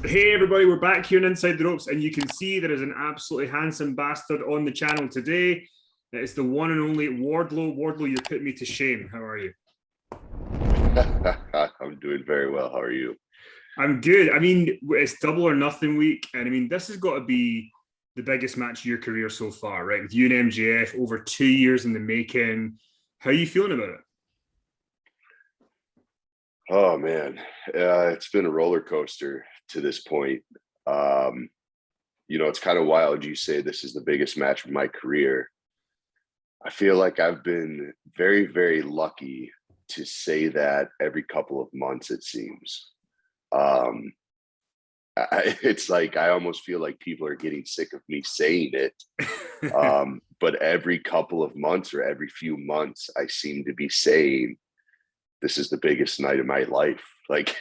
Hey everybody, we're back here in Inside the Ropes, and you can see there is an absolutely handsome bastard on the channel today. It's the one and only Wardlow. Wardlow, you're putting me to shame. How are you? I'm doing very well. How are you? I'm good. I mean, it's double or nothing week, and I mean, this has got to be the biggest match of your career so far, right? With you and MJF, over 2 years in the making. How are you feeling about it? Oh man, it's been a roller coaster to this point. Um, it's kind of wild you say this is the biggest match of my career. I feel like I've been very, very lucky to say that every couple of months, it seems. Um, it's like I almost feel like people are getting sick of me saying it. But every couple of months or every few months, I seem to be saying, this is the biggest night of my life. Like,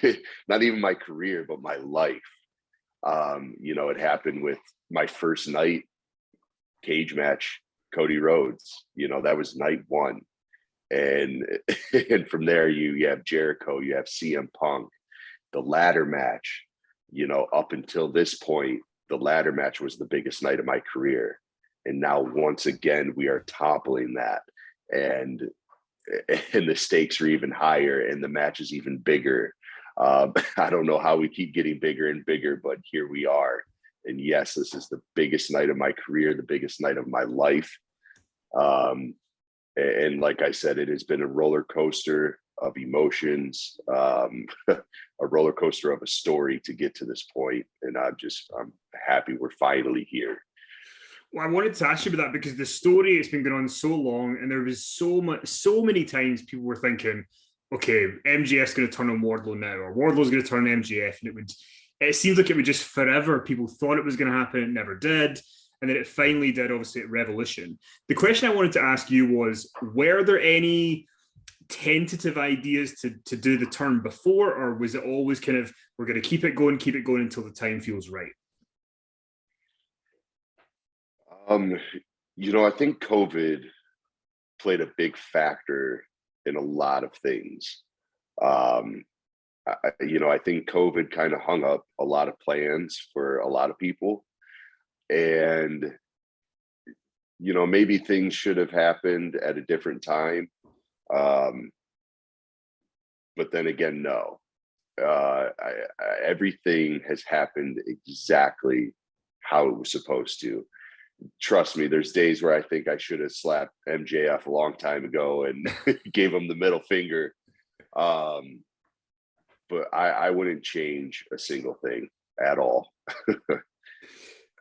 not even my career, but my life. It happened with my first night cage match, Cody Rhodes. That was night one. And and from there you have Jericho, you have CM Punk, the ladder match, up until this point, the ladder match was the biggest night of my career. And now once again, we are toppling that. And the stakes are even higher and the match is even bigger. I don't know how we keep getting bigger and bigger, but here we are. And yes, this is the biggest night of my career, the biggest night of my life. And like I said, it has been a roller coaster of emotions, a roller coaster of a story to get to this point. And I'm happy we're finally here. Well, I wanted to ask you about that because the story has been going on so long, and there was so many times people were thinking, okay, MJF's going to turn on Wardlow now, or Wardlow's going to turn on MJF, and it seems like it would just forever. People thought it was going to happen, it never did, and then it finally did, obviously at Revolution. The question I wanted to ask you was, were there any tentative ideas to do the turn before, or was it always kind of, we're going to keep it going until the time feels right? I think COVID played a big factor in a lot of things. I think COVID kind of hung up a lot of plans for a lot of people. And, maybe things should have happened at a different time. But then again, no. Everything has happened exactly how it was supposed to. Trust me, there's days where I think I should have slapped MJF a long time ago and gave him the middle finger. But I wouldn't change a single thing at all.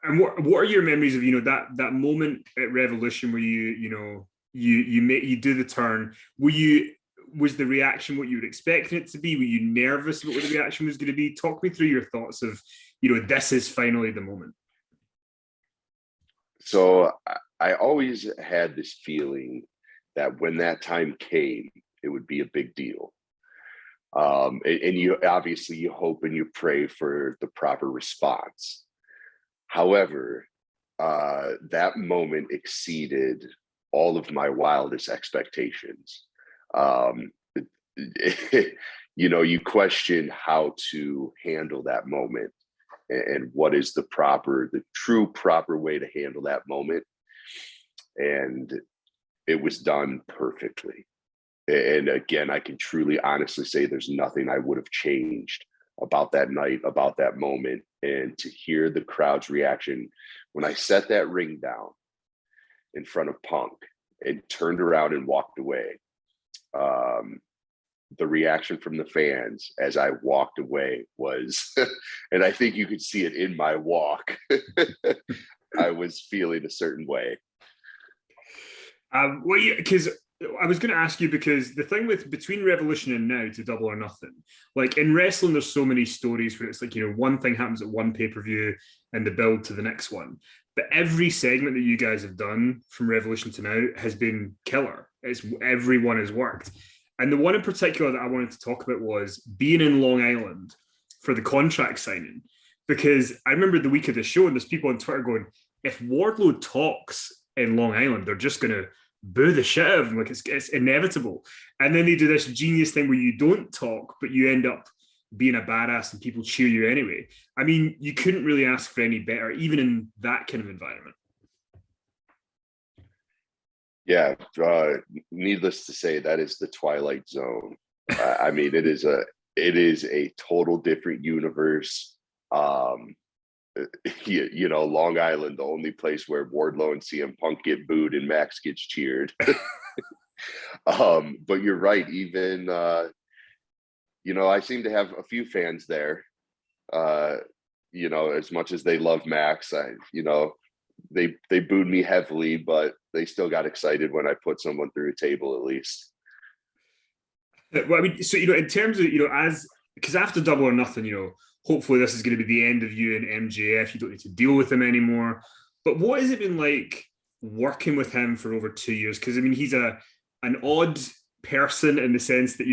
And what are your memories of that moment at Revolution where you do the turn? Was the reaction what you were expecting it to be? Were you nervous about what the reaction was going to be? Talk me through your thoughts of this is finally the moment. So I always had this feeling that when that time came, it would be a big deal. And you obviously you hope and you pray for the proper response. However, that moment exceeded all of my wildest expectations. You question how to handle that moment and what is the true proper way to handle that moment. And it was done perfectly. And again, I can truly honestly say there's nothing I would have changed about that night, about that moment. And to hear the crowd's reaction when I set that ring down in front of Punk and turned around and walked away, the reaction from the fans as I walked away was, and I think you could see it in my walk, I was feeling a certain way. Because I was going to ask you, because the thing with between Revolution and now to Double or Nothing, like in wrestling, there's so many stories where it's like, one thing happens at one pay-per-view and the build to the next one. But every segment that you guys have done from Revolution to now has been killer. Everyone has worked. And the one in particular that I wanted to talk about was being in Long Island for the contract signing. Because I remember the week of the show, and there's people on Twitter going, if Wardlow talks in Long Island, they're just going to boo the shit out of him. Like it's inevitable. And then they do this genius thing where you don't talk, but you end up being a badass and people cheer you anyway. I mean, you couldn't really ask for any better, even in that kind of environment. Yeah, needless to say, that is the Twilight Zone. I mean, it is a total different universe. Long Island, the only place where Wardlow and CM Punk get booed and Max gets cheered. But you're right. Even I seem to have a few fans there. As much as they love Max, they booed me heavily, but they still got excited when I put someone through a table at least. Well, I mean, so in terms of because after Double or Nothing, hopefully this is going to be the end of you and MJF. You don't need to deal with him anymore. But what has it been like working with him for over 2 years? Because I mean, he's an odd person in the sense that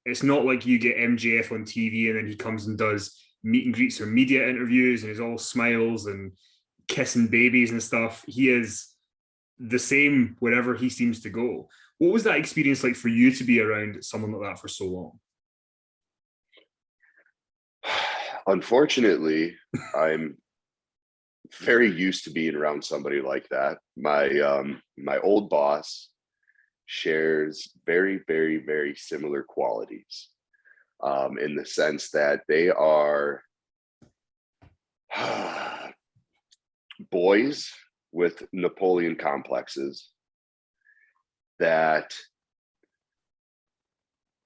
it's not like you get MJF on TV and then he comes and does meet and greets or media interviews and he's all smiles and kissing babies and stuff. He is the same wherever he seems to go. What was that experience like for you to be around someone like that for so long? Unfortunately, I'm very used to being around somebody like that. My old boss shares very, very, very similar qualities, in the sense that they are boys with Napoleon complexes that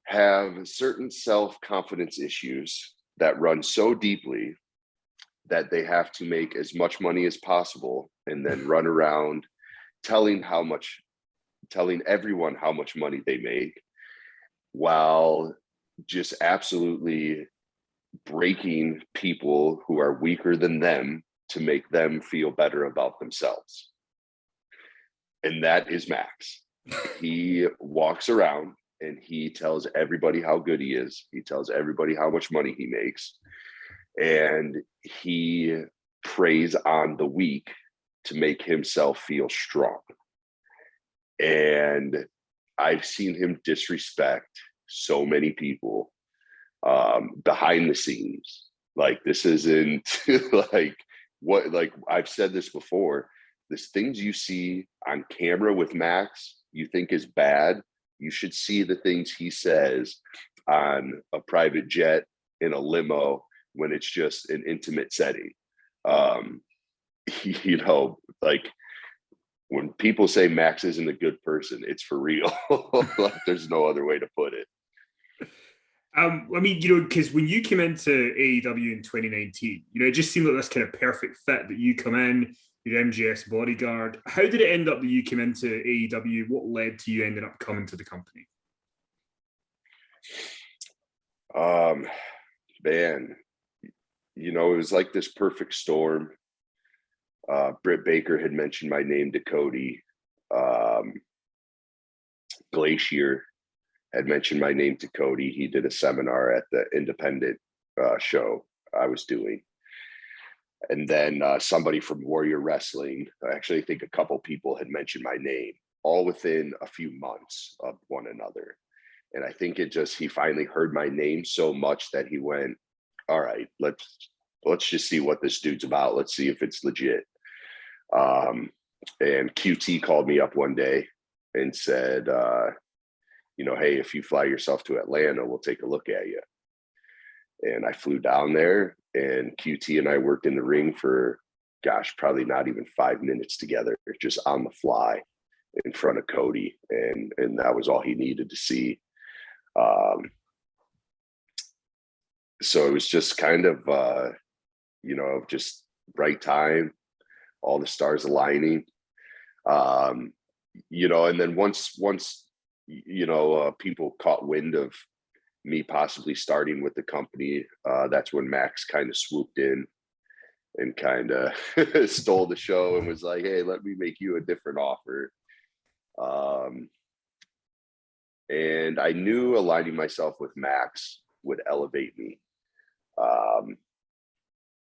have certain self-confidence issues that run so deeply that they have to make as much money as possible and then run around telling everyone how much money they make, while just absolutely breaking people who are weaker than them to make them feel better about themselves. And that is Max. He walks around and he tells everybody how good he is. He tells everybody how much money he makes. And he preys on the weak to make himself feel strong. And I've seen him disrespect so many people behind the scenes. Like, this isn't like I've said this before. There's things you see on camera with Max you think is bad. You should see the things he says on a private jet, in a limo, when it's just an intimate setting. Like, when people say Max isn't a good person, it's for real. Like, there's no other way to put it. I mean, because when you came into AEW in 2019, it just seemed like this kind of perfect fit that you come in, you're MJF's bodyguard. How did it end up that you came into AEW? What led to you ending up coming to the company? Man, it was like this perfect storm. Britt Baker had mentioned my name to Cody. Glacier had mentioned my name to Cody. He did a seminar at the independent show I was doing. And then somebody from Warrior Wrestling, I actually think a couple people had mentioned my name, all within a few months of one another. And I think he finally heard my name so much that he went, all right, let's just see what this dude's about. Let's see if it's legit. And QT called me up one day and said, hey, if you fly yourself to Atlanta, we'll take a look at you. And I flew down there, and QT and I worked in the ring for, probably not even 5 minutes together, just on the fly in front of Cody. And that was all he needed to see. So it was just kind of, just right time, all the stars aligning. And then once people caught wind of me possibly starting with the company, that's when Max kind of swooped in and kind of stole the show and was like, hey, let me make you a different offer. And I knew aligning myself with Max would elevate me.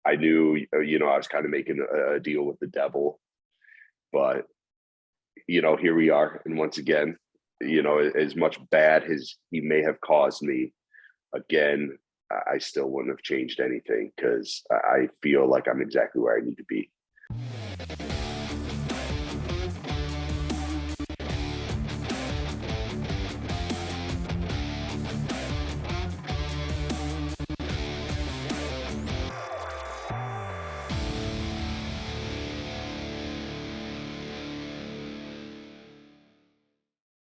I knew, I was kind of making a deal with the devil, but, here we are. And once again, as much bad as he may have caused me, again, I still wouldn't have changed anything because I feel like I'm exactly where I need to be.